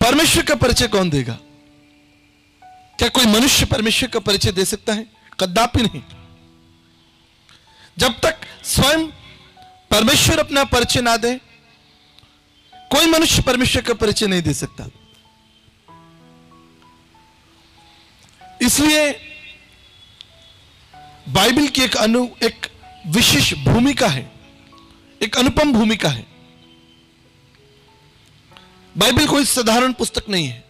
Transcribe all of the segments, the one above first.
परमेश्वर का परिचय कौन देगा? क्या कोई मनुष्य परमेश्वर का परिचय दे सकता है? कदापि नहीं। जब तक स्वयं परमेश्वर अपना परिचय ना दे, कोई मनुष्य परमेश्वर का परिचय नहीं दे सकता। इसलिए बाइबल की एक विशेष भूमिका है, एक अनुपम भूमिका है। बाइबल कोई साधारण पुस्तक नहीं है।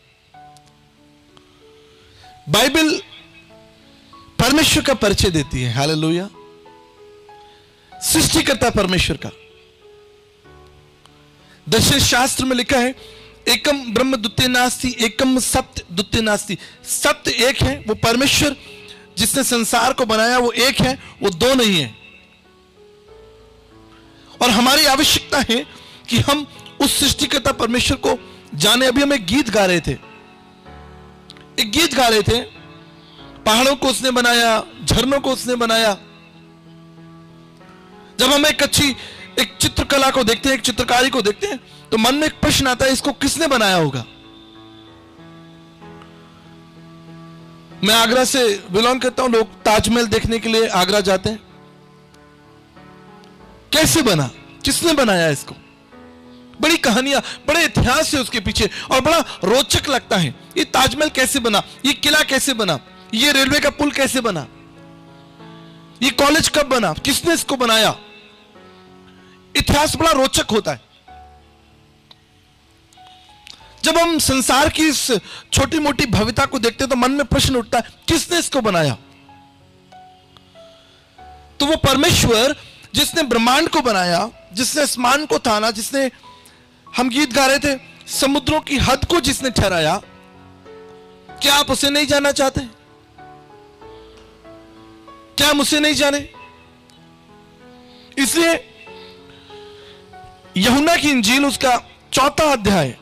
बाइबल परमेश्वर का परिचय देती है। हालेलुया। सृष्टिकर्ता परमेश्वर का। दर्शन शास्त्र में लिखा है, एकम ब्रह्म द्वितीय नास्ति, एकम सत्य द्वितीय नास्ति। सत्य एक है, वो परमेश्वर जिसने संसार को बनाया वो एक है, वो दो नहीं है। और हमारी आवश्यकता है कि हम उस सृष्टिकर्ता परमेश्वर को जाने। अभी हम एक गीत गा रहे थे, एक गीत गा रहे थे, पहाड़ों को उसने बनाया, झरनों को उसने बनाया। जब हम एक चित्रकला को देखते हैं, एक चित्रकारी को देखते हैं, तो मन में एक प्रश्न आता है, इसको किसने बनाया होगा? मैं आगरा से बिलोंग करता हूं। लोग ताजमहल देखने के लिए आगरा जाते हैं। कैसे बना, किसने बनाया इसको? बड़ी कहानियां, बड़े इतिहास है उसके पीछे, और बड़ा रोचक लगता है। ये ताजमहल कैसे बना, ये किला कैसे बना, ये रेलवे का पुल कैसे बना, ये कॉलेज कब बना, किसने इसको बनाया? इतिहास बड़ा रोचक होता है। जब हम संसार की इस छोटी मोटी भव्यता को देखते हैं तो मन में प्रश्न उठता है, किसने इसको बनाया? तो वो परमेश्वर जिसने ब्रह्मांड को बनाया, जिसने आसमान को थाना, जिसने, हम गीत गा रहे थे, समुद्रों की हद को जिसने ठहराया, क्या आप उसे नहीं जानना चाहते? क्या हम उसे नहीं जाने? इसलिए यूहन्ना की इंजील उसका 4 अध्याय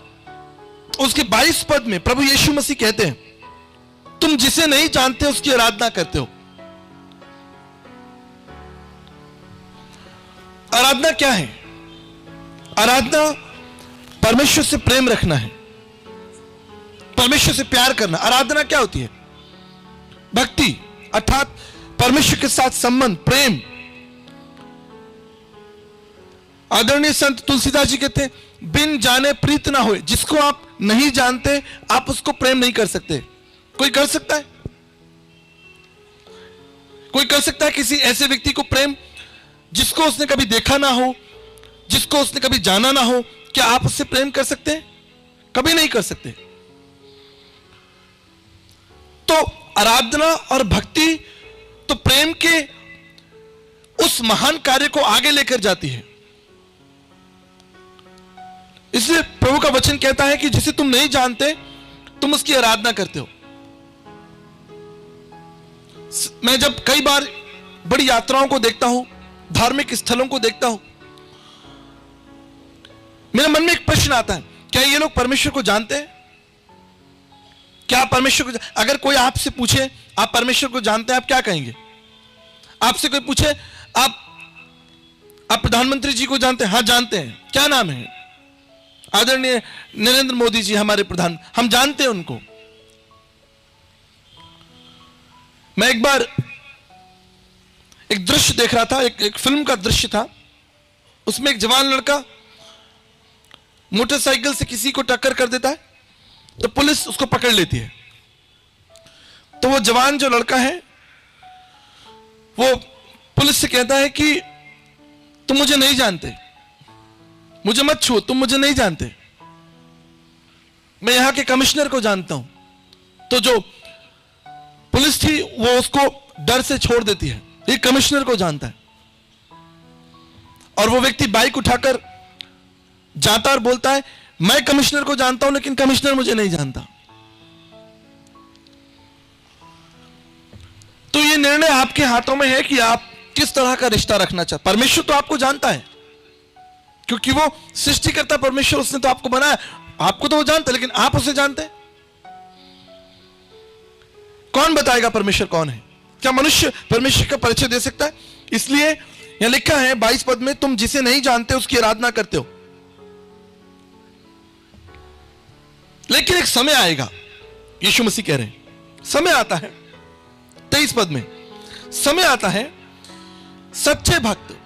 उसके 22 पद में प्रभु यीशु मसीह कहते हैं, तुम जिसे नहीं जानते उसकी आराधना करते हो। आराधना क्या है? आराधना परमेश्वर से प्रेम रखना है, परमेश्वर से प्यार करना। आराधना क्या होती है? भक्ति, अर्थात परमेश्वर के साथ संबंध, प्रेम। आदरणीय संत तुलसीदास जी कहते हैं, बिन जाने प्रीत ना होए। जिसको आप नहीं जानते, आप उसको प्रेम नहीं कर सकते। कोई कर सकता है? कोई कर सकता है किसी ऐसे व्यक्ति को प्रेम जिसको उसने कभी देखा ना हो, जिसको उसने कभी जाना ना हो? क्या आप उससे प्रेम कर सकते हैं? कभी नहीं कर सकते। तो आराधना और भक्ति तो प्रेम के उस महान कार्य को आगे लेकर जाती है। इसलिए प्रभु का वचन कहता है कि जिसे तुम नहीं जानते, तुम उसकी आराधना करते हो। मैं जब कई बार बड़ी यात्राओं को देखता हूं, धार्मिक स्थलों को देखता हूं, मेरे मन में एक प्रश्न आता है, क्या ये लोग परमेश्वर को जानते हैं? क्या परमेश्वर को, अगर कोई आपसे पूछे आप परमेश्वर को जानते हैं, आप क्या कहेंगे? आपसे कोई पूछे आप प्रधानमंत्री जी को जानते हैं? हाँ जानते हैं। क्या नाम है? आदरणीय नरेंद्र मोदी जी हमारे प्रधान, हम जानते हैं उनको। मैं एक बार एक दृश्य देख रहा था, एक फिल्म का दृश्य था। उसमें एक जवान लड़का मोटरसाइकिल से किसी को टक्कर कर देता है, तो पुलिस उसको पकड़ लेती है। तो वो जवान जो लड़का है वो पुलिस से कहता है कि तुम मुझे नहीं जानते, मुझे मत छुओ, तुम मुझे नहीं जानते, मैं यहां के कमिश्नर को जानता हूं। तो जो पुलिस थी वो उसको डर से छोड़ देती है, ये कमिश्नर को जानता है। और वो व्यक्ति बाइक उठाकर जाता और बोलता है, मैं कमिश्नर को जानता हूं लेकिन कमिश्नर मुझे नहीं जानता। तो ये निर्णय आपके हाथों में है कि आप किस तरह का रिश्ता रखना चाहते। परमेश्वर तो आपको जानता है, क्योंकि वो सृष्टिकर्ता परमेश्वर, उसने तो आपको बनाया। आपको तो वो जानता है, लेकिन आप उसे जानते हैं? कौन बताएगा परमेश्वर कौन है? क्या मनुष्य परमेश्वर का परिचय दे सकता है? इसलिए यहां लिखा है 22 पद में, तुम जिसे नहीं जानते उसकी आराधना करते हो। लेकिन एक समय आएगा, यीशु मसीह कह रहे हैं, समय आता है 23 पद में, समय आता है सच्चे भक्त,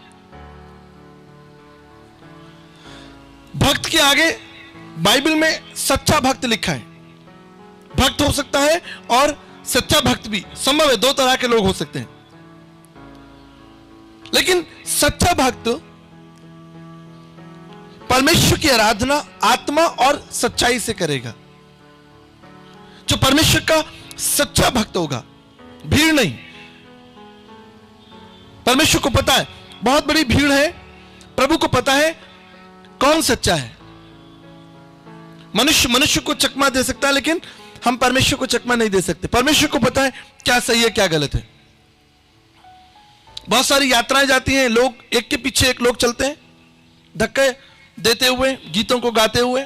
भक्त के आगे बाइबल में सच्चा भक्त लिखा है। भक्त हो सकता है और सच्चा भक्त भी संभव है, दो तरह के लोग हो सकते हैं। लेकिन सच्चा भक्त परमेश्वर की आराधना आत्मा और सच्चाई से करेगा। जो परमेश्वर का सच्चा भक्त होगा, भीड़ नहीं। परमेश्वर को पता है बहुत बड़ी भीड़ है, प्रभु को पता है कौन सच्चा है। मनुष्य को चकमा दे सकता है, लेकिन हम परमेश्वर को चकमा नहीं दे सकते। परमेश्वर को पता है क्या सही है क्या गलत है। बहुत सारी यात्राएं जाती हैं, लोग एक के पीछे एक लोग चलते हैं, धक्के देते हुए, गीतों को गाते हुए,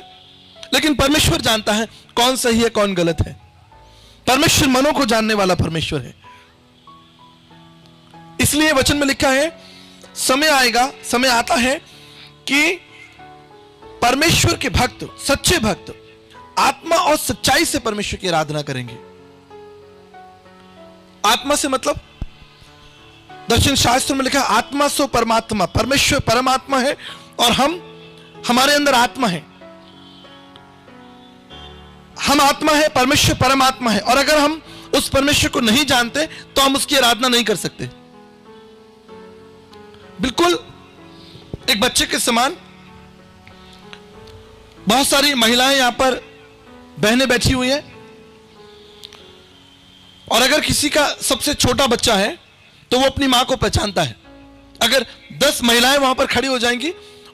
लेकिन परमेश्वर जानता है कौन सही है कौन गलत है। परमेश्वर मनों को जानने वाला परमेश्वर है। इसलिए वचन में लिखा है समय आएगा, समय आता है कि परमेश्वर के भक्त, सच्चे भक्त आत्मा और सच्चाई से परमेश्वर की आराधना करेंगे। आत्मा से मतलब दर्शन शास्त्र में लिखा आत्मा सो परमात्मा, परमेश्वर परमात्मा है और हमारे अंदर आत्मा है। हम आत्मा है, परमेश्वर परमात्मा है, और अगर हम उस परमेश्वर को नहीं जानते तो हम उसकी आराधना नहीं कर सकते। बिल्कुल एक बच्चे के समान। बहुत सारी महिलाएं यहां पर बहनें बैठी हुई हैं, और अगर किसी का सबसे छोटा बच्चा है तो वो अपनी मां को पहचानता है। अगर 10 महिलाएं वहां पर खड़ी हो जाएंगी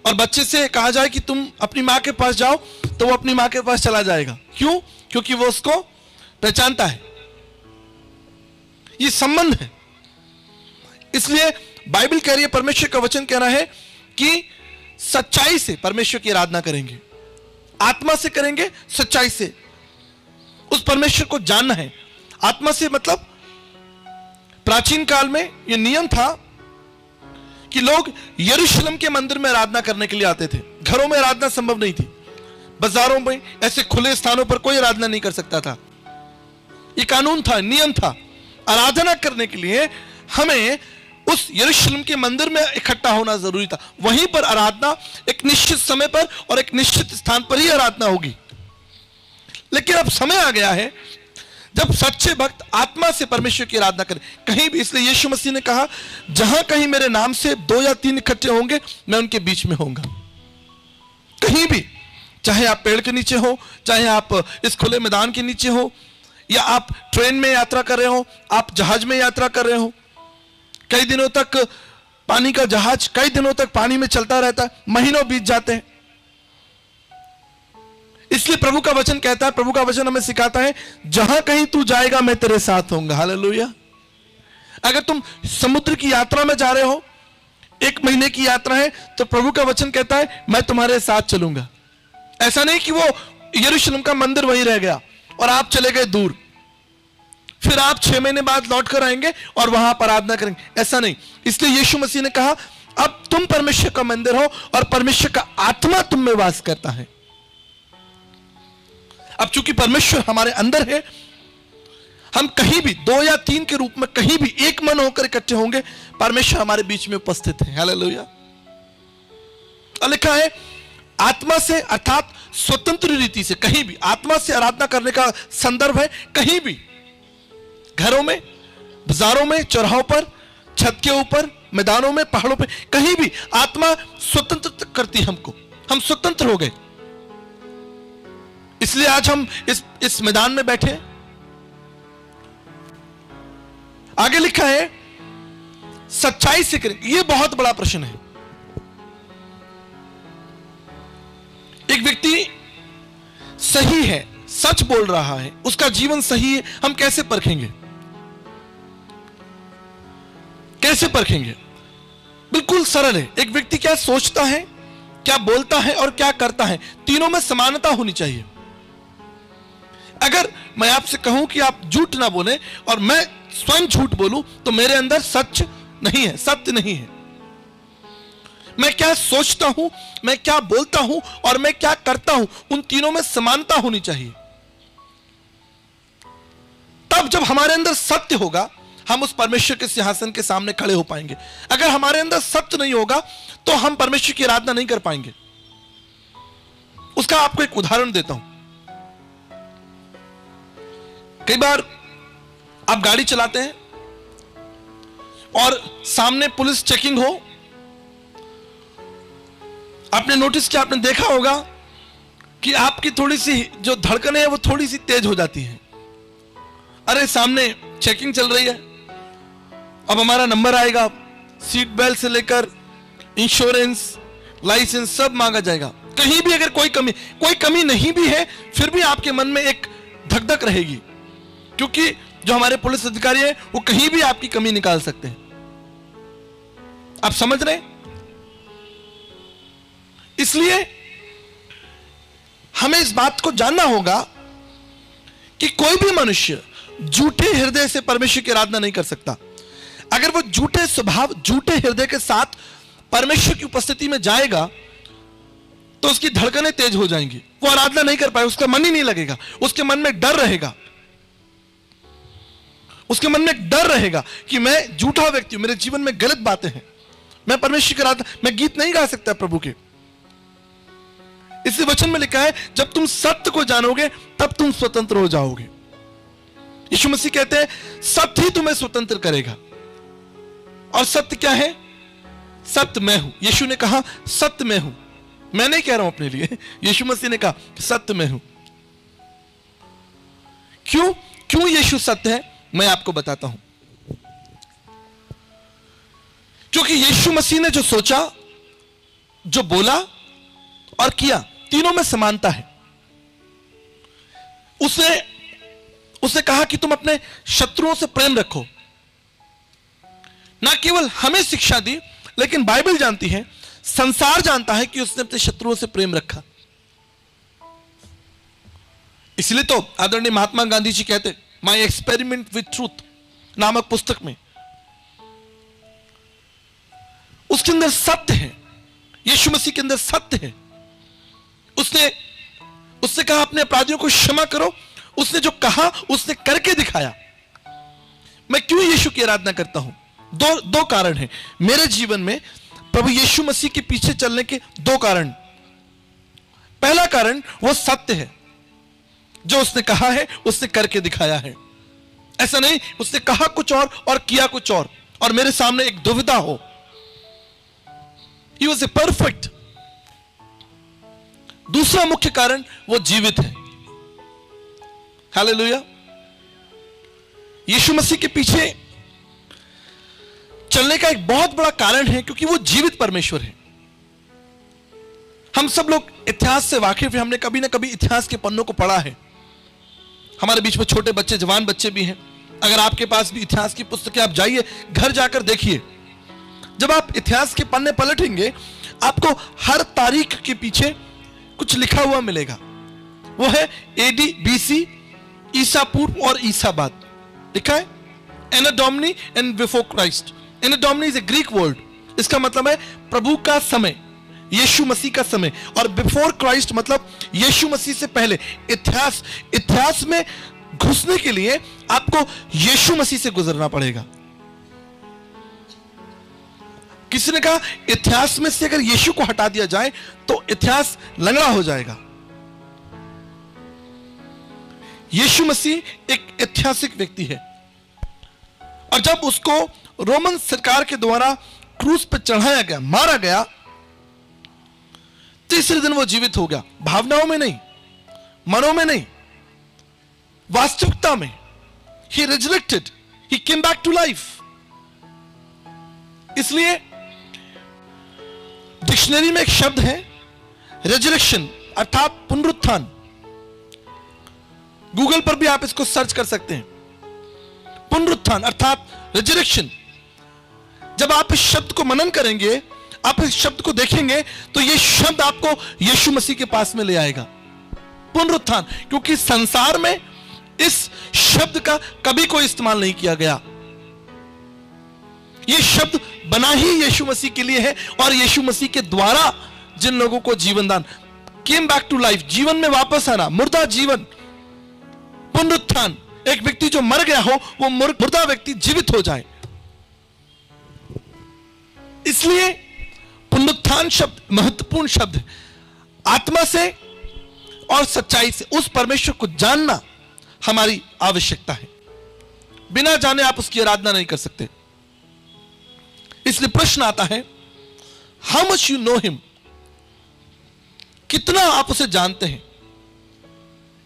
और बच्चे से कहा जाए कि तुम अपनी मां के पास जाओ, तो वो अपनी मां के पास चला जाएगा। क्यों? क्योंकि वो उसको पहचानता है। ये संबंध है। इसलिए बाइबल कह रही है, परमेश्वर का वचन कह रहा है कि सच्चाई से परमेश्वर की आराधना करेंगे, आत्मा से करेंगे, सच्चाई से। उस परमेश्वर को जानना है। आत्मा से मतलब प्राचीन काल में यह नियम था कि लोग यरूशलेम के मंदिर में आराधना करने के लिए आते थे। घरों में आराधना संभव नहीं थी। बाजारों में ऐसे खुले स्थानों पर कोई आराधना नहीं कर सकता था। यह कानून था, नियम था। आराधना करने के लिए हमें उस यरूशलेम के मंदिर में इकट्ठा होना जरूरी था। वहीं पर आराधना एक निश्चित समय पर और एक निश्चित स्थान पर ही आराधना होगी। लेकिन अब समय आ गया है जब सच्चे भक्त आत्मा से परमेश्वर की आराधना करें, कहीं भी। इसलिए यीशु मसीह ने कहा, जहां कहीं मेरे नाम से 2 या 3 इकट्ठे होंगे, मैं उनके बीच में होऊंगा। कहीं भी, चाहे आप पेड़ के नीचे हो, चाहे आप इस खुले मैदान के नीचे हो, या आप ट्रेन में यात्रा कर रहे हो, आप जहाज में यात्रा कर रहे हो, कई दिनों तक पानी का जहाज कई दिनों तक पानी में चलता रहता है, महीनों बीत जाते हैं। इसलिए प्रभु का वचन कहता है, प्रभु का वचन हमें सिखाता है, जहां कहीं तू जाएगा मैं तेरे साथ होऊंगा। हालेलुया। अगर तुम समुद्र की यात्रा में जा रहे हो, 1 महीने की यात्रा है, तो प्रभु का वचन कहता है मैं तुम्हारे साथ चलूंगा। ऐसा नहीं कि वो यरूशलेम का मंदिर वहीं रह गया और आप चले गए दूर, फिर आप 6 महीने बाद लौट कर आएंगे और वहां पर आराधना करेंगे। ऐसा नहीं। इसलिए यीशु मसीह ने कहा, अब तुम परमेश्वर का मंदिर हो और परमेश्वर का आत्मा तुम में वास करता है। अब चूंकि परमेश्वर हमारे अंदर है, हम कहीं भी 2 या 3 के रूप में कहीं भी एक मन होकर इकट्ठे होंगे, परमेश्वर हमारे बीच में उपस्थित है। हालेलुया। लिखा है आत्मा से, अर्थात स्वतंत्र रीति से, कहीं भी आत्मा से आराधना करने का संदर्भ है। कहीं भी, घरों में, बाजारों में, चौराहों पर, छत के ऊपर, मैदानों में, पहाड़ों पे, कहीं भी आत्मा स्वतंत्र करती है हमको। हम स्वतंत्र हो गए। इसलिए आज हम इस मैदान में बैठे। आगे लिखा है सच्चाई से करें। यह बहुत बड़ा प्रश्न है। एक व्यक्ति सही है, सच बोल रहा है, उसका जीवन सही है, हम कैसे परखेंगे? कैसे परखेंगे? बिल्कुल सरल है। एक व्यक्ति क्या सोचता है, क्या बोलता है और क्या करता है, तीनों में समानता होनी चाहिए। अगर मैं आपसे कहूं कि आप झूठ ना बोलें और मैं स्वयं झूठ बोलूं, तो मेरे अंदर सच नहीं है, सत्य नहीं है। मैं क्या सोचता हूं, मैं क्या बोलता हूं और मैं क्या करता हूं, उन तीनों में समानता होनी चाहिए। तब जब हमारे अंदर सत्य होगा, हम उस परमेश्वर के सिंहासन के सामने खड़े हो पाएंगे। अगर हमारे अंदर सत्य नहीं होगा तो हम परमेश्वर की आराधना नहीं कर पाएंगे। उसका आपको एक उदाहरण देता हूं। कई बार आप गाड़ी चलाते हैं और सामने पुलिस चेकिंग हो, आपने नोटिस किया, आपने देखा होगा कि आपकी थोड़ी सी जो धड़कनें है वो थोड़ी सी तेज हो जाती है। अरे सामने चेकिंग चल रही है, अब हमारा नंबर आएगा, सीट बेल्ट से लेकर इंश्योरेंस, लाइसेंस सब मांगा जाएगा। कहीं भी अगर कोई कमी नहीं भी है, फिर भी आपके मन में एक धक-धक रहेगी, क्योंकि जो हमारे पुलिस अधिकारी हैं वो कहीं भी आपकी कमी निकाल सकते हैं। आप समझ रहे हैं? इसलिए हमें इस बात को जानना होगा कि कोई भी मनुष्य झूठे हृदय से परमेश्वर की आराधना नहीं कर सकता। अगर वो झूठे स्वभाव, झूठे हृदय के साथ परमेश्वर की उपस्थिति में जाएगा तो उसकी धड़कनें तेज हो जाएंगी, वो आराधना नहीं कर पाएगा, उसका मन ही नहीं लगेगा, उसके मन में डर रहेगा, उसके मन में डर रहेगा कि मैं झूठा व्यक्ति हूं, मेरे जीवन में गलत बातें हैं, मैं परमेश्वर की आराधना, मैं गीत नहीं गा सकता प्रभु के। इसलिए वचन में लिखा है, जब तुम सत्य को जानोगे तब तुम स्वतंत्र हो जाओगे। यीशु मसीह कहते हैं सत्य ही तुम्हें स्वतंत्र करेगा। और सत्य क्या है? सत्य मैं हूं। यीशु ने कहा सत्य मैं हूं, मैं नहीं कह रहा हूं अपने लिए, यीशु मसीह ने कहा सत्य मैं हूं। क्यों यीशु सत्य है, मैं आपको बताता हूं। क्योंकि यीशु मसीह ने जो सोचा, जो बोला और किया, तीनों में समानता है। उसने कहा कि तुम अपने शत्रुओं से प्रेम रखो। ना केवल हमें शिक्षा दी, लेकिन बाइबल जानती है, संसार जानता है कि उसने अपने शत्रुओं से प्रेम रखा। इसलिए तो आदरणीय महात्मा गांधी जी कहते, माई एक्सपेरिमेंट विथ ट्रूथ नामक पुस्तक में, उसके अंदर सत्य है, यीशु मसीह के अंदर सत्य है। उसने कहा अपने अपराधियों को क्षमा करो, उसने जो कहा उसने करके दिखाया। मैं क्यों यीशु की आराधना करता हूं? दो कारण हैं मेरे जीवन में प्रभु यीशु मसीह के पीछे चलने के। दो कारण। पहला कारण वो सत्य है, जो उसने कहा है उसने करके दिखाया है। ऐसा नहीं उसने कहा कुछ और किया कुछ और मेरे सामने एक दुविधा हो। He was a perfect। दूसरा मुख्य कारण वो जीवित है। हालेलुया। यीशु मसीह के पीछे चलने का एक बहुत बड़ा कारण है क्योंकि वो जीवित परमेश्वर है। हम सब लोग इतिहास से वाकिफ हैं, हमने कभी ना कभी इतिहास के पन्नों को पढ़ा है। हमारे बीच में छोटे बच्चे, जवान बच्चे भी हैं। अगर आपके पास भी इतिहास की पुस्तकें, आप जाइए घर जाकर देखिए। जब आप इतिहास के पन्ने पलटेंगे, आपको हर तारीख के पीछे कुछ लिखा हुआ मिलेगा। वो है एडी, बीसी, ईसा पूर्व और ईसा बाद। लिखा है Anno Domini and before Christ. Anno Domini is a Greek word, इसका मतलब है प्रभु का समय, यीशु मसीह का समय। और बिफोर क्राइस्ट मतलब यीशु मसीह से पहले। इतिहास में घुसने के लिए आपको यीशु मसीह से गुजरना पड़ेगा। किसी ने कहा इतिहास में से अगर यीशु को हटा दिया जाए तो इतिहास लंगड़ा हो जाएगा। यीशु मसीह एक ऐतिहासिक व्यक्ति है और जब उसको रोमन सरकार के द्वारा क्रूस पर चढ़ाया गया, मारा गया, तीसरे दिन वो जीवित हो गया। भावनाओं में नहीं, मनों में नहीं, वास्तविकता में। He resurrected, he came back to life। इसलिए डिक्शनरी में एक शब्द है रेजरेक्शन, अर्थात पुनरुत्थान। गूगल पर भी आप इसको सर्च कर सकते हैं। पुनरुत्थान अर्थात रेजरेक्शन। जब आप इस शब्द को मनन करेंगे, आप इस शब्द को देखेंगे, तो यह शब्द आपको यीशु मसीह के पास में ले आएगा। पुनरुत्थान, क्योंकि संसार में इस शब्द का कभी कोई इस्तेमाल नहीं किया गया। यह शब्द बना ही यीशु मसीह के लिए है और यीशु मसीह के द्वारा जिन लोगों को जीवन दान, केम बैक टू लाइफ, जीवन में वापस आना, मुर्दा जीवन, पुनरुत्थान, एक व्यक्ति जो मर गया हो वो मुर्दा व्यक्ति जीवित हो जाए। इसलिए पुनरुत्थान शब्द महत्वपूर्ण शब्द है। आत्मा से और सच्चाई से उस परमेश्वर को जानना हमारी आवश्यकता है। बिना जाने आप उसकी आराधना नहीं कर सकते। इसलिए प्रश्न आता है, how much you know him, कितना आप उसे जानते हैं,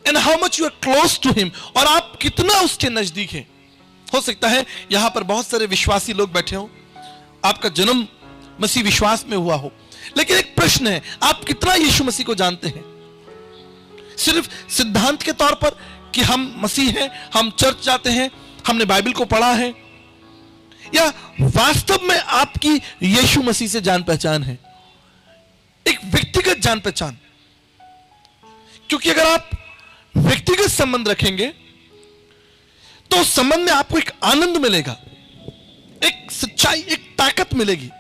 and how much you are close to him, और आप कितना उसके नजदीक हैं। हो सकता है यहां पर बहुत सारे विश्वासी लोग बैठे हो, आपका जन्म मसीह विश्वास में हुआ हो, लेकिन एक प्रश्न है, आप कितना यीशु मसीह को जानते हैं? सिर्फ सिद्धांत के तौर पर कि हम मसीह हैं, हम चर्च जाते हैं, हमने बाइबल को पढ़ा है, या वास्तव में आपकी यीशु मसीह से जान पहचान है, एक व्यक्तिगत जान पहचान। क्योंकि अगर आप व्यक्तिगत संबंध रखेंगे तो उस संबंध में आपको एक आनंद मिलेगा, एक सच्चाई, एक ताकत मिलेगी।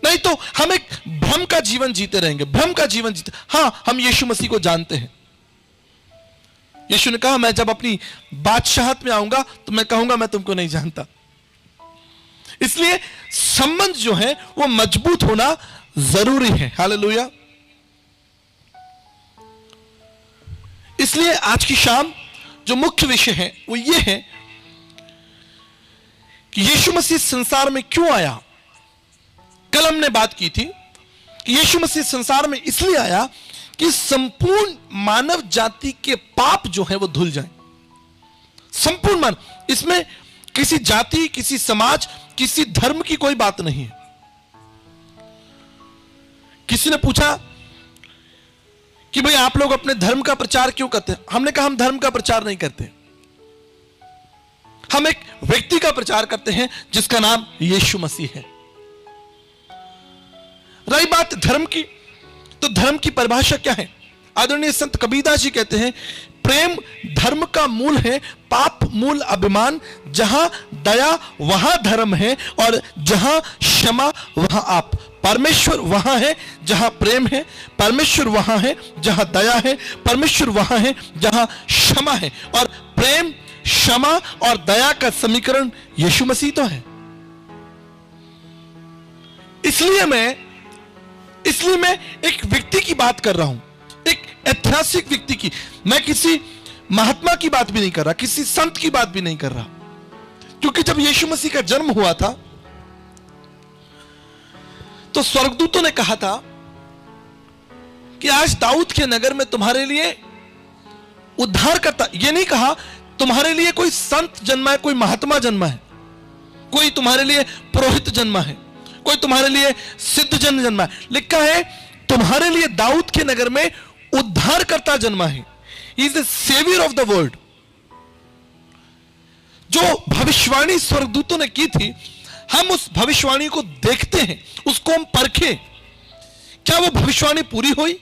नहीं तो हम एक भ्रम का जीवन जीते रहेंगे, भ्रम का जीवन जीते। हां, हम यीशु मसीह को जानते हैं। यीशु ने कहा, मैं जब अपनी बादशाहत में आऊंगा तो मैं कहूंगा मैं तुमको नहीं जानता। इसलिए संबंध जो है वो मजबूत होना जरूरी है। हालेलुया। इसलिए आज की शाम जो मुख्य विषय है वो ये है कि यीशु मसीह संसार में क्यों आया। कल हमने बात की थी कि यीशु मसीह संसार में इसलिए आया कि संपूर्ण मानव जाति के पाप जो है वो धुल जाए। संपूर्ण मानव, इसमें किसी जाति, किसी समाज, किसी धर्म की कोई बात नहीं है। किसी ने पूछा कि भाई आप लोग अपने धर्म का प्रचार क्यों करते हैं? हमने कहा हम धर्म का प्रचार नहीं करते, हम एक व्यक्ति का प्रचार करते हैं जिसका नाम यीशु मसीह है। रही बात धर्म की, तो धर्म की परिभाषा क्या है? आदरणीय संत कबीरदास जी कहते हैं, प्रेम धर्म का मूल है, पाप मूल अभिमान, जहां दया वहां धर्म है, और जहां क्षमा वहां आप। परमेश्वर वहां है जहां प्रेम है, परमेश्वर वहां है जहां दया है, परमेश्वर वहां है जहां क्षमा है, और प्रेम, क्षमा और दया का समीकरण यीशु मसीह तो है। इसलिए मैं एक व्यक्ति की बात कर रहा हूं, एक ऐतिहासिक व्यक्ति की। मैं किसी महात्मा की बात भी नहीं कर रहा, किसी संत की बात भी नहीं कर रहा। क्योंकि जब यीशु मसीह का जन्म हुआ था तो स्वर्गदूतों ने कहा था कि आज दाऊद के नगर में तुम्हारे लिए उद्धार करता। यह नहीं कहा तुम्हारे लिए कोई संत जन्मा है, कोई महात्मा जन्मा है, कोई तुम्हारे लिए पुरोहित जन्मा है, कोई तुम्हारे लिए सिद्ध जन जन्मा है। लिखा है तुम्हारे लिए दाऊद के नगर में उद्धार करता जन्मा है। He is the saviour of the world. जो भविष्यवाणी स्वर्गदूतों ने की थी, हम उस भविष्यवाणी को देखते हैं, उसको हम परखें, क्या वो भविष्यवाणी पूरी हुई?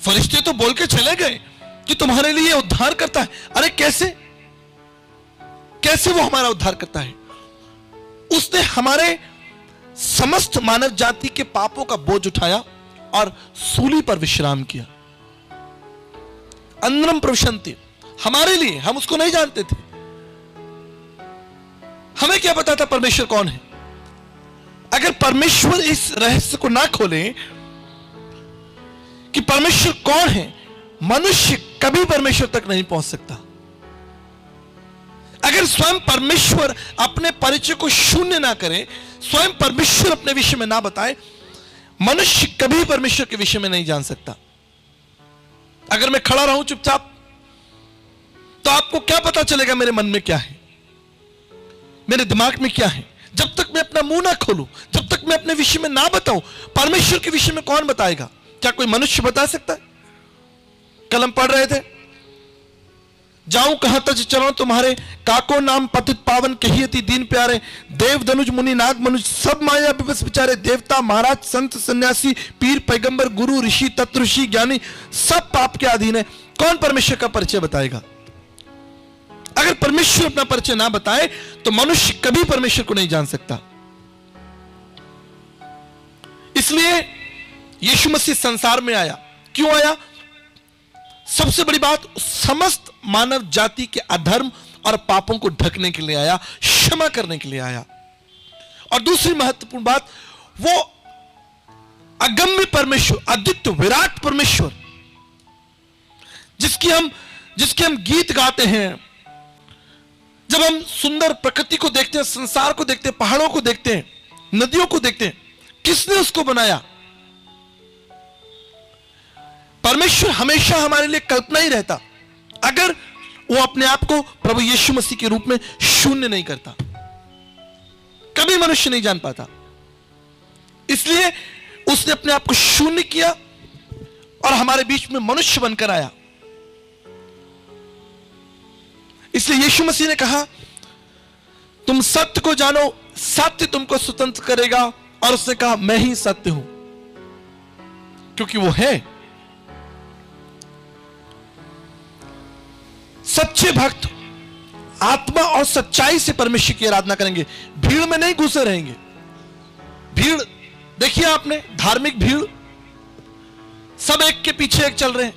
फरिश्ते तो बोल के चले गए कि तुम्हारे लिए उद्धार करता है। अरे कैसे वो हमारा उद्धार करता है? उसने हमारे समस्त मानव जाति के पापों का बोझ उठाया और सूली पर विश्राम किया। अन्नम प्रविशन्ति, हमारे लिए। हम उसको नहीं जानते थे, हमें क्या पता था परमेश्वर कौन है? अगर परमेश्वर इस रहस्य को ना खोले कि परमेश्वर कौन है, मनुष्य कभी परमेश्वर तक नहीं पहुंच सकता। अगर स्वयं परमेश्वर अपने परिचय को शून्य ना करे, स्वयं परमेश्वर अपने विषय में ना बताए, मनुष्य कभी परमेश्वर के विषय में नहीं जान सकता। अगर मैं खड़ा रहूं चुपचाप, तो आपको क्या पता चलेगा मेरे मन में क्या है, मेरे दिमाग में क्या है? जब तक मैं अपना मुंह ना खोलूं, जब तक मैं अपने विषय में ना बताऊं, परमेश्वर के विषय में कौन बताएगा? क्या कोई मनुष्य बता सकता है? कल हम पढ़ रहे थे, जाऊं कहां तज चलो तुम्हारे, काको नाम पतित पावन कहियति दीन प्यारे, देव धनुज मुनि नाग मनुज सब माया विवश विचारे, देवता महाराज संत सन्यासी पीर पैगंबर गुरु ऋषि तत्ऋषि ज्ञानी सब पाप के अधीन है। कौन परमेश्वर का परिचय बताएगा? अगर परमेश्वर अपना परिचय ना बताए तो मनुष्य कभी परमेश्वर को नहीं जान सकता। इसलिए यीशु मसीह संसार में आया। क्यों आया? सबसे बड़ी बात, समस्त मानव जाति के अधर्म और पापों को ढकने के लिए आया, क्षमा करने के लिए आया। और दूसरी महत्वपूर्ण बात, वो अगम्य परमेश्वर, अद्वितीय विराट परमेश्वर जिसके हम गीत गाते हैं, जब हम सुंदर प्रकृति को देखते हैं, संसार को देखते हैं, पहाड़ों को देखते हैं, नदियों को देखते हैं, किसने उसको बनाया? परमेश्वर हमेशा हमारे लिए कल्पना ही रहता अगर वो अपने आप को प्रभु यीशु मसीह के रूप में शून्य नहीं करता। कभी मनुष्य नहीं जान पाता, इसलिए उसने अपने आप को शून्य किया और हमारे बीच में मनुष्य बनकर आया। इसलिए यीशु मसीह ने कहा, तुम सत्य को जानो, सत्य तुमको स्वतंत्र करेगा। और उसने कहा, मैं ही सत्य हूं, क्योंकि वो है। सच्चे भक्त आत्मा और सच्चाई से परमेश्वर की आराधना करेंगे, भीड़ में नहीं घुसे रहेंगे। भीड़ देखिए आपने, धार्मिक भीड़, सब एक के पीछे एक चल रहे हैं।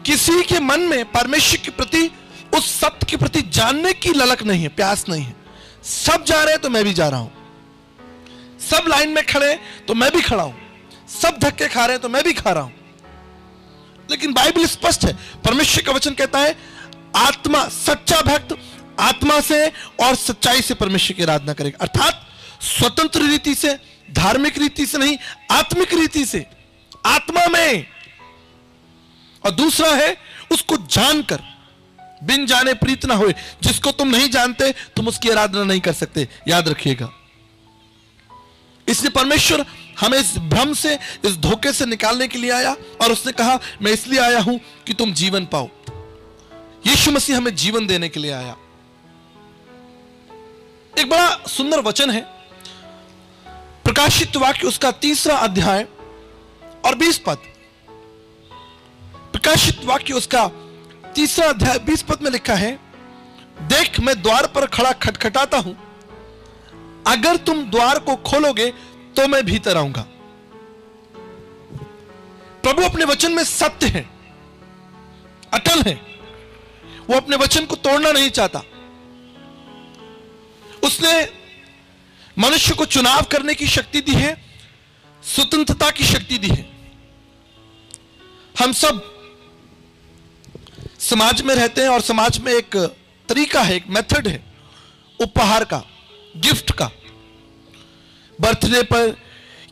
किसी के मन में परमेश्वर के प्रति, उस सत्य के प्रति जानने की ललक नहीं है, प्यास नहीं है। सब जा रहे हैं तो मैं भी जा रहा हूं, सब लाइन में खड़े तो मैं भी खड़ा हूं, सब धक्के खा रहे हैं तो मैं भी खा रहा हूं। लेकिन बाइबल स्पष्ट है, परमेश्वर का वचन कहता है, आत्मा, सच्चा भक्त आत्मा से और सच्चाई से परमेश्वर की आराधना करेगा। अर्थात स्वतंत्र रीति से, धार्मिक रीति से नहीं, आत्मिक रीति से, आत्मा में। और दूसरा है, उसको जानकर, बिन जाने प्रीत ना होए। जिसको तुम नहीं जानते तुम उसकी आराधना नहीं कर सकते, याद रखिएगा। इसलिए परमेश्वर हमें इस भ्रम से, इस धोखे से निकालने के लिए आया और उसने कहा, मैं इसलिए आया हूं कि तुम जीवन पाओ। यीशु मसीह हमें जीवन देने के लिए आया। एक बड़ा सुंदर वचन है, प्रकाशित वाक्य उसका 3 अध्याय और 20 पद। प्रकाशित वाक्य उसका 3 अध्याय 20 पद में लिखा है, देख मैं द्वार पर खड़ा खटखटाता हूं, अगर तुम द्वार को खोलोगे तो मैं भीतर आऊंगा। प्रभु अपने वचन में सत्य है, अटल है, वो अपने वचन को तोड़ना नहीं चाहता। उसने मनुष्य को चुनाव करने की शक्ति दी है, स्वतंत्रता की शक्ति दी है। हम सब समाज में रहते हैं और समाज में एक तरीका है, एक मेथड है उपहार का, गिफ्ट का। बर्थडे पर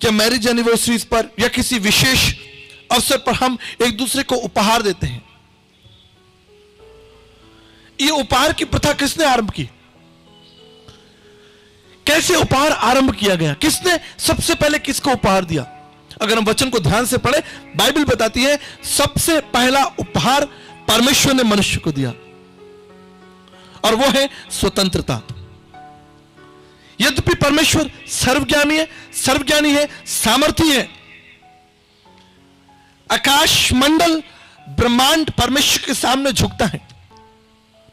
या मैरिज एनिवर्सरीज पर या किसी विशेष अवसर पर हम एक दूसरे को उपहार देते हैं। ये उपहार की प्रथा किसने आरंभ की? कैसे उपहार आरंभ किया गया? किसने सबसे पहले किसको उपहार दिया? अगर हम वचन को ध्यान से पढ़े, बाइबल बताती है सबसे पहला उपहार परमेश्वर ने मनुष्य को दिया, और वो है स्वतंत्रता। यद्यपि परमेश्वर सर्वज्ञानी है, सामर्थी है, आकाश मंडल ब्रह्मांड परमेश्वर के सामने झुकता है।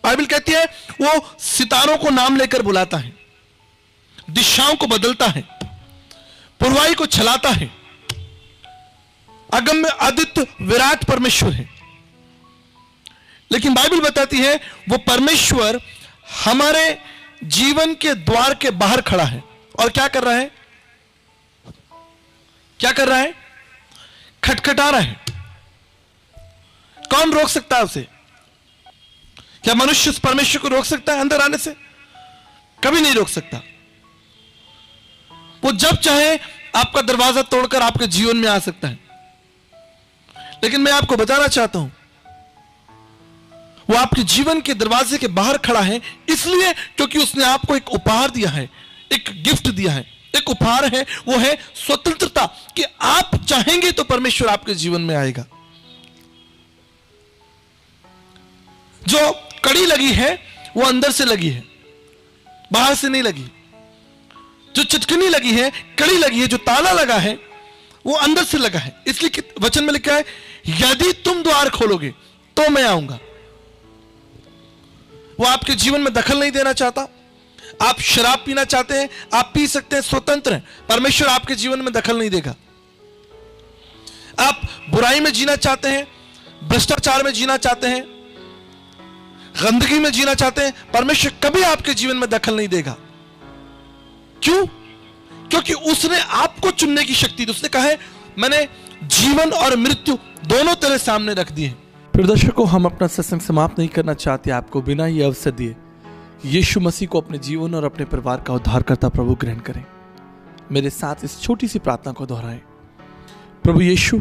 बाइबल कहती है वो सितारों को नाम लेकर बुलाता है, दिशाओं को बदलता है, पुरवाई को चलाता है। अगम्य अद्वितीय विराट परमेश्वर है। लेकिन बाइबल बताती है वो परमेश्वर हमारे जीवन के द्वार के बाहर खड़ा है और क्या कर रहा है? क्या कर रहा है? खटखटा रहा है। कौन रोक सकता है उसे? क्या मनुष्य उस परमेश्वर को रोक सकता है अंदर आने से? कभी नहीं रोक सकता। वो जब चाहे आपका दरवाजा तोड़कर आपके जीवन में आ सकता है। लेकिन मैं आपको बताना चाहता हूं, वो आपके जीवन के दरवाजे के बाहर खड़ा है इसलिए क्योंकि उसने आपको एक उपहार दिया है, एक गिफ्ट दिया है। एक उपहार है, वो है स्वतंत्रता, कि आप चाहेंगे तो परमेश्वर आपके जीवन में आएगा। जो कड़ी लगी है वो अंदर से लगी है, बाहर से नहीं लगी। जो चटकनी लगी है, कड़ी लगी है, जो ताला लगा है वो अंदर से लगा है। इसलिए वचन में लिखा है यदि तुम द्वार खोलोगे तो मैं आऊंगा। वो आपके जीवन में दखल नहीं देना चाहता। आप शराब पीना चाहते हैं, आप पी सकते हैं, स्वतंत्र हैं। परमेश्वर आपके जीवन में दखल नहीं देगा। आप बुराई में जीना चाहते हैं, भ्रष्टाचार में जीना चाहते हैं, गंदगी में जीना चाहते हैं, परमेश्वर कभी आपके जीवन में दखल नहीं देगा। क्यों? क्योंकि उसने आपको चुनने की शक्ति दी। उसने कहा है मैंने जीवन और मृत्यु दोनों तेरे सामने रख दिए। प्रिय दर्शकों, हम अपना सत्संग समाप्त नहीं करना चाहते आपको बिना ये अवसर दिए यीशु मसीह को अपने जीवन और अपने परिवार का उद्धारकर्ता प्रभु ग्रहण करें। मेरे साथ इस छोटी सी प्रार्थना को दोहराएं। प्रभु यीशु,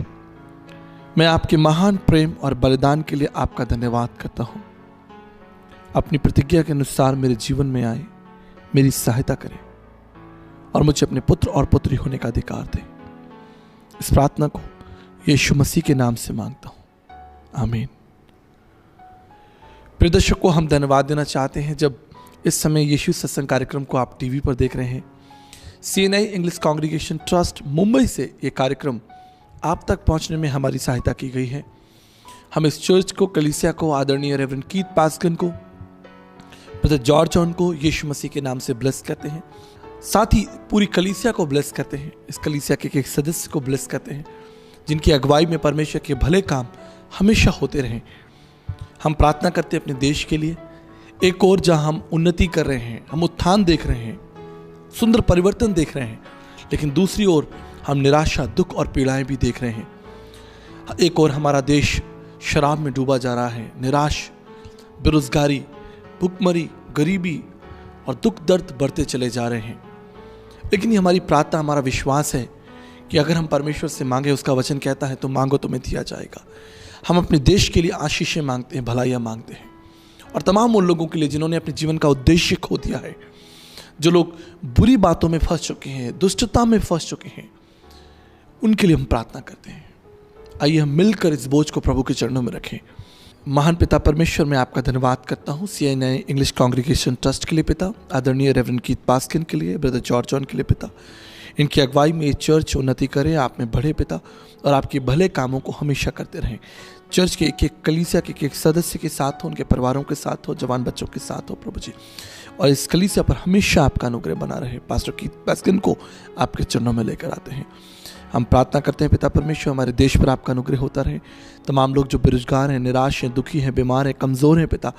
मैं आपके महान प्रेम और बलिदान के लिए आपका धन्यवाद करता हूं। अपनी प्रतिज्ञा के अनुसार मेरे जीवन में आए, मेरी सहायता करें और मुझे अपने पुत्र और पुत्री होने का अधिकार दें। इस प्रार्थना को यीशु मसीह के नाम से मांगता हूं, आमीन। प्रिय दर्शकों, हम धन्यवाद देना चाहते हैं जब इस समय यीशु सत्संग कार्यक्रम को आप टीवी पर देख रहे हैं। CNI English congregation trust Mumbai से ये कार्यक्रम आप तक पहुंचने में हमारी सहायता की गई है। हम इस चर्च को, कलीसिया को, आदरणीय रेवरेंड कीथ पास्कन को, ब्रदर जॉर्ज जॉन को यीशु मसीह के नाम से ब्लेस करते हैं। साथ ही पूरी कलीसिया को ब्लेस करते हैं। इस कलीसिया के एक सदस्य को ब्लेस करते हैं जिनकी अगुवाई में परमेश्वर के भले काम हमेशा होते रहें। हम प्रार्थना करते हैं अपने देश के लिए। एक और जहां हम उन्नति कर रहे हैं, हम उत्थान देख रहे हैं, सुंदर परिवर्तन देख रहे हैं, लेकिन दूसरी ओर हम निराशा, दुख और पीड़ाएं भी देख रहे हैं। एक और हमारा देश शराब में डूबा जा रहा है। निराश, बेरोजगारी, भुखमरी, गरीबी और दुख दर्द बढ़ते चले जा रहे हैं। लेकिन ये हमारी प्रार्थना, हमारा विश्वास है कि अगर हम परमेश्वर से मांगे, उसका वचन कहता है तो मांगो तुम्हें दिया जाएगा। हम अपने देश के लिए आशीषें मांगते हैं, भलाइयाँ मांगते हैं, और तमाम उन लोगों के लिए जिन्होंने अपने जीवन का उद्देश्य खो दिया है, जो लोग बुरी बातों में फंस चुके हैं, दुष्टता में फंस चुके हैं, उनके लिए हम प्रार्थना करते हैं। आइए हम मिलकर इस बोझ को प्रभु के चरणों में रखें। महान पिता परमेश्वर, मैं आपका धन्यवाद करता हूँ CNI इंग्लिश कांग्रीगेशन ट्रस्ट के लिए पिता, आदरणीय रेवरेंड कीथ पास्कन के लिए, ब्रदर जॉर्ज जॉन के लिए पिता। इनकी अगुवाई में ये चर्च उन्नति करे, आप में बढ़े पिता, और आपके भले कामों को हमेशा करते रहें। चर्च के एक एक कलीसिया के एक सदस्य के साथ हो, उनके परिवारों के साथ हो, जवान बच्चों के साथ हो प्रभु जी, और इस कलीसिया पर हमेशा आपका अनुग्रह बना रहे। पास्टर कीथ पास्कन को आपके चरणों में लेकर आते हैं। हम प्रार्थना करते हैं पिता परमेश्वर, हमारे देश पर आपका अनुग्रह होता रहे। तमाम लोग जो बेरोजगार हैं, निराश हैं, दुखी हैं, बीमार हैं, कमज़ोर हैं पिता,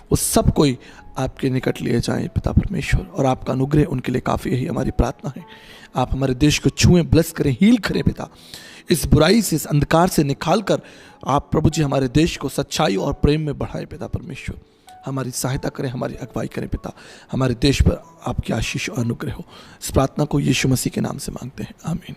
वो सब कोई आपके निकट लिए जाएं पिता परमेश्वर, और आपका अनुग्रह उनके लिए काफ़ी, यही हमारी प्रार्थना है। आप हमारे देश को छुएं, ब्लेस करें, हील करें पिता। इस बुराई से, इस अंधकार से निकाल कर आप प्रभु जी हमारे देश को सच्चाई और प्रेम में बढ़ाएं पिता परमेश्वर। हमारी सहायता करें, हमारी अगुवाई करें पिता। हमारे देश पर आपकी आशीष और अनुग्रह हो। इस प्रार्थना को यीशु मसीह के नाम से मांगते हैं, आमीन।